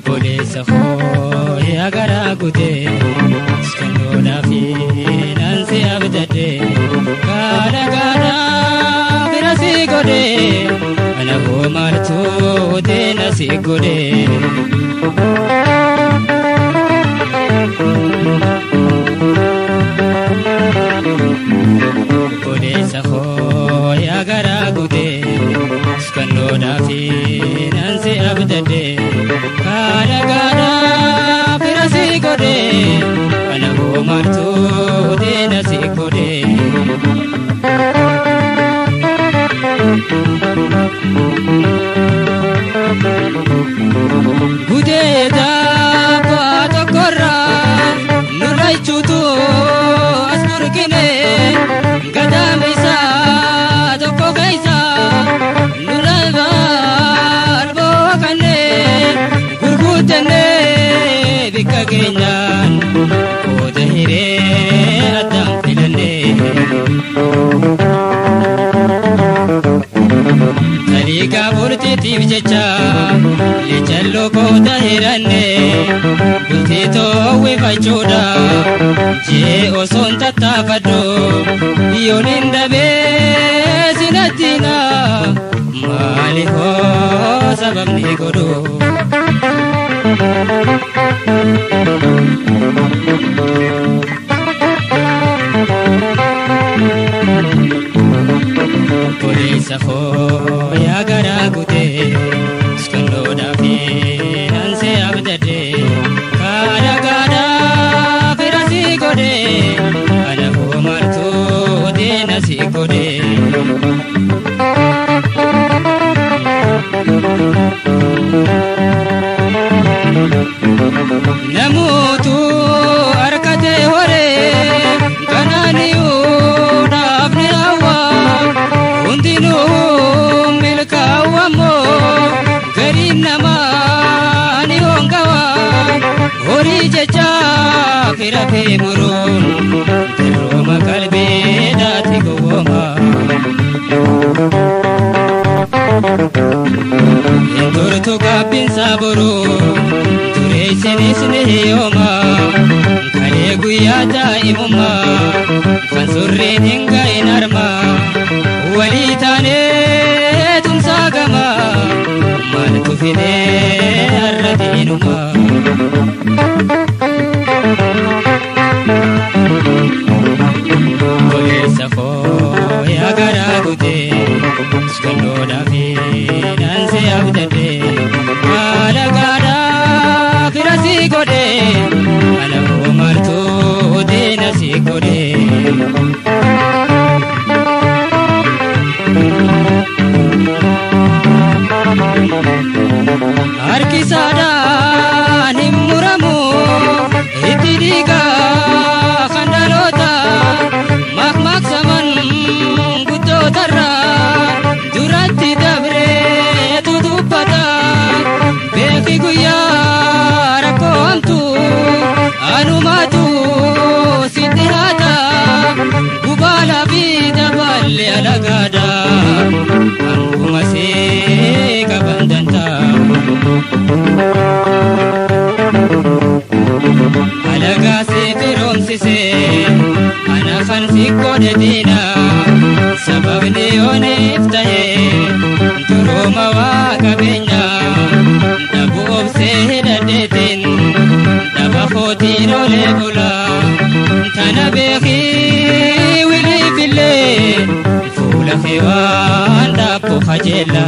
Bolesa khoya gara gute skandona finansi abdade kana kana birasi gode ana ho martu de nasi gode Bolesa khoya gara gute skandona finansi abdade kana kana birasi gode ana ho martu de nasi gode Gudeda pato korra nurai chutu asmurkine gadamisa toko kaisa nurai barbo kane gurgutene bikagenyan kodahire adam filane Tariqa burti tibjecha lechallo kota hirane bulti to we fachuda je oson tatafado yoninda be sinatina mali ho sabab ni godo Bolesa khoya gara gute skandona finansi abdade kana kana birasi gode ana ho martu de nasi gode namutu arkate hore kananiu dabne awa undinu milkawamo garinama ni hongawa hori jecha firafe murun roma kalbe dati goma entorto kabin saburu ture sinisne yoma kale guyata imuma kansurre dinga inarma walitane tumsagama maltu fine arradinuma Bolesa khoya gara gute skandona finansi abdade kana kana birasi gode ana ho martu de nasi gode Arkisada nimuramu itidiga khandalota mak saman guddo tarra durati dabre tudupata beki guya rakontu anumatu sidhata gubala bida balle alagada anguma se kabandanta alaga se firom sise ana khan sikko dedina sabab ne one iftahe turoma wa kabenya dabu obse dadetin daba khotiro lebula tanabekhi wili fille fula khiwanda po khajela